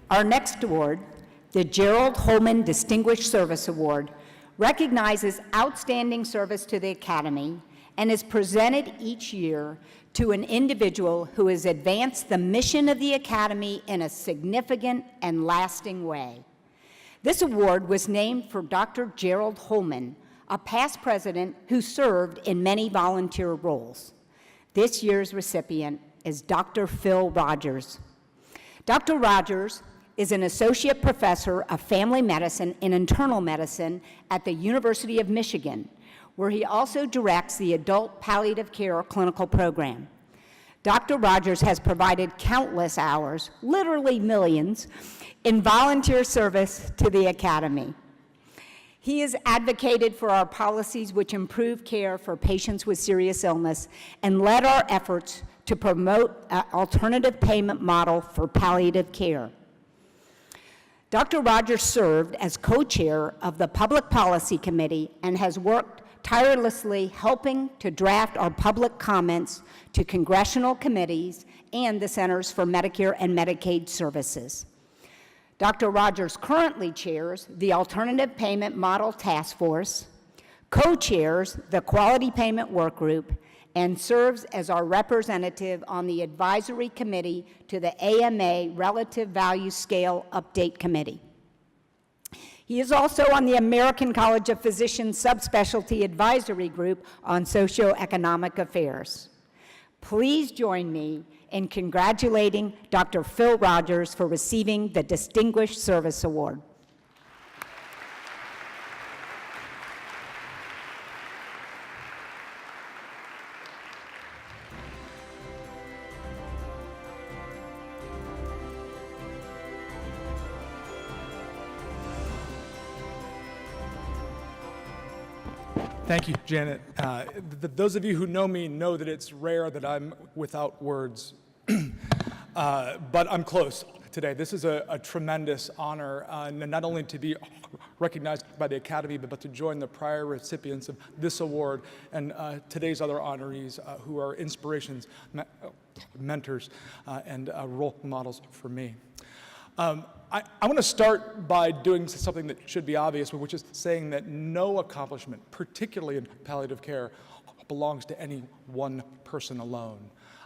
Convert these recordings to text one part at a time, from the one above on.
Our next award, the Gerald Holman Distinguished Service Award, recognizes outstanding service to the Academy and is presented each year to an individual who has advanced the mission of the Academy in a significant and lasting way. This award was named for Dr. Gerald Holman, a past president who served in many volunteer roles. This year's recipient is Dr. Phil Rodgers. Dr. Rodgers is an associate professor of family medicine and internal medicine at the University of Michigan, where he also directs the adult palliative care clinical program. Dr. Rodgers has provided countless hours, literally millions, in volunteer service to the Academy. He has advocated for our policies which improve care for patients with serious illness and led our efforts to promote an alternative payment model for palliative care. Dr. Rodgers served as co-chair of the Public Policy Committee and has worked tirelessly helping to draft our public comments to congressional committees and the Centers for Medicare and Medicaid Services. Dr. Rodgers currently chairs the Alternative Payment Model Task Force, co-chairs the Quality Payment Work Group, and serves as our representative on the advisory committee to the AMA Relative Value Scale Update Committee. He is also on the American College of Physicians Subspecialty Advisory Group on Socioeconomic Affairs. Please join me in congratulating Dr. Phil Rodgers for receiving the Distinguished Service Award. Thank you, Janet. Those of you who know me know that it's rare that I'm without words, but I'm close today. This is a tremendous honor, not only to be recognized by the Academy, but to join the prior recipients of this award and today's other honorees who are inspirations, mentors, and role models for me. I want to start by doing something that should be obvious, which is saying that no accomplishment, particularly in palliative care, belongs to any one person alone.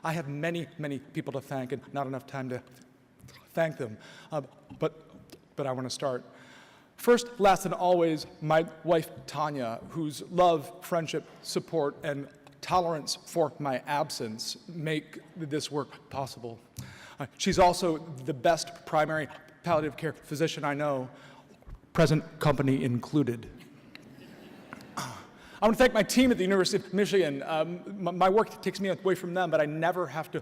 I have many, many people to thank and not enough time to thank them, but I want to start. First, last, and always, my wife, Tanya, whose love, friendship, support, and tolerance for my absence make this work possible. She's also the best primary palliative care physician I know, present company included. I want to thank my team at the University of Michigan. My work takes me away from them, but I never have to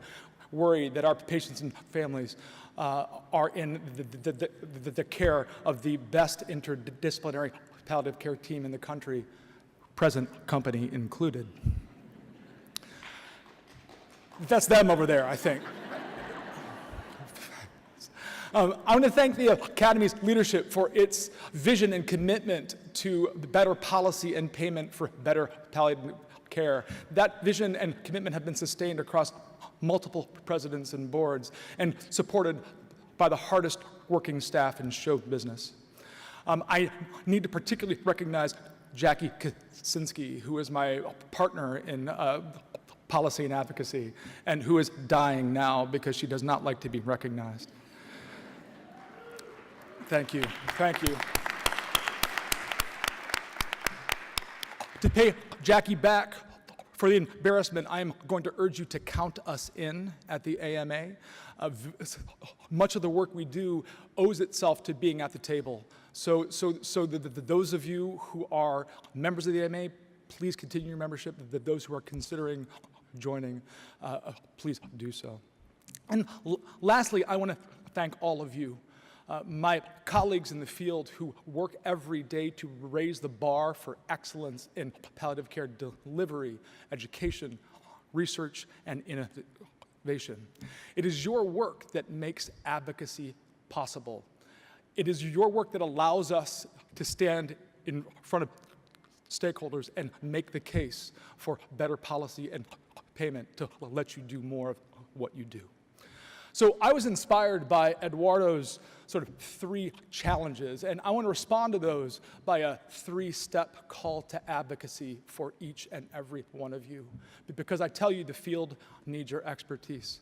worry that our patients and families are in the care of the best interdisciplinary palliative care team in the country, present company included. That's them over there, I think. I want to thank the Academy's leadership for its vision and commitment to better policy and payment for better palliative care. That vision and commitment have been sustained across multiple presidents and boards and supported by the hardest working staff in show business. I need to particularly recognize Jackie Kaczynski, who is my partner in policy and advocacy, and who is dying now because she does not like to be recognized. Thank you. Thank you. To pay Jackie back for the embarrassment, I am going to urge you to count us in at the AMA. Much of the work we do owes itself to being at the table. So those of you who are members of the AMA, please continue your membership. Those who are considering joining, please do so. And lastly, I want to thank all of you. My colleagues in the field who work every day to raise the bar for excellence in palliative care delivery, education, research, and innovation. It is your work that makes advocacy possible. It is your work that allows us to stand in front of stakeholders and make the case for better policy and payment to let you do more of what you do. So I was inspired by Eduardo's sort of 3 challenges, and I want to respond to those by a 3-step call to advocacy for each and every one of you, because I tell you the field needs your expertise.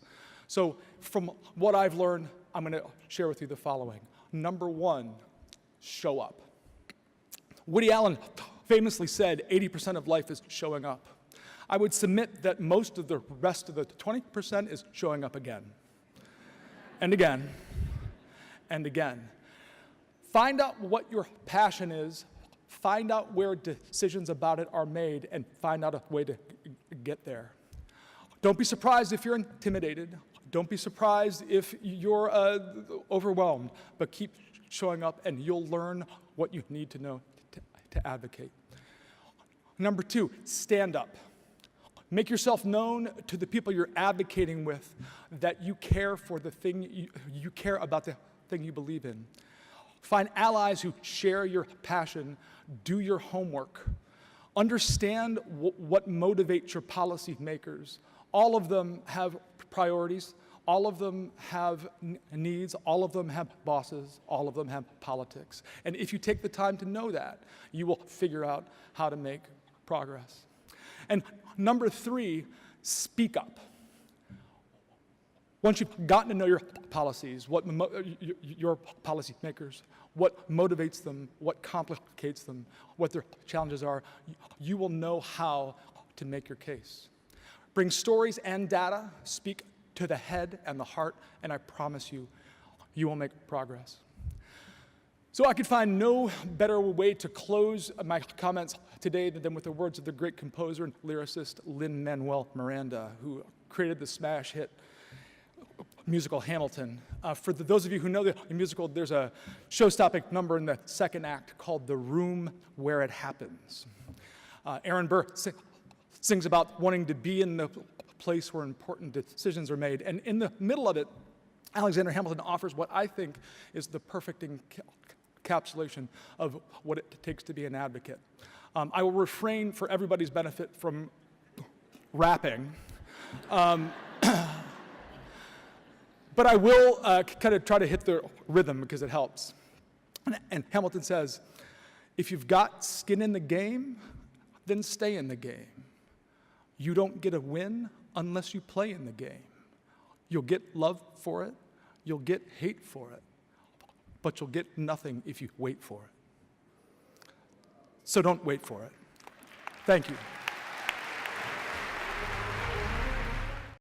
So from what I've learned, I'm going to share with you the following. Number 1, show up. Woody Allen famously said 80% of life is showing up. I would submit that most of the rest of the 20% is showing up again. And again, and again. Find out what your passion is, find out where decisions about it are made, and find out a way to get there. Don't be surprised if you're intimidated. Don't be surprised if you're overwhelmed, but keep showing up and you'll learn what you need to know to advocate. Number 2, stand up. Make yourself known to the people you're advocating with that you care for the thing, you care about the thing you believe in. Find allies who share your passion. Do your homework. Understand what motivates your policy makers. All of them have priorities. All of them have needs. All of them have bosses. All of them have politics. And if you take the time to know that, you will figure out how to make progress. And number 3, speak up. Once you've gotten to know your policies, your policy makers, what motivates them, what complicates them, what their challenges are, you will know how to make your case. Bring stories and data, speak to the head and the heart, and I promise you, you will make progress. So I could find no better way to close my comments today than with the words of the great composer and lyricist Lin-Manuel Miranda, who created the smash hit musical Hamilton. For those of you who know the musical, there's a show-stopping number in the 2nd act called The Room Where It Happens. Aaron Burr sings about wanting to be in the place where important decisions are made, and in the middle of it, Alexander Hamilton offers what I think is the perfect encapsulation of what it takes to be an advocate. I will refrain for everybody's benefit from rapping, but I will kind of try to hit the rhythm because it helps. And Hamilton says, if you've got skin in the game, then stay in the game. You don't get a win unless you play in the game. You'll get love for it, you'll get hate for it, but you'll get nothing if you wait for it. So don't wait for it. Thank you.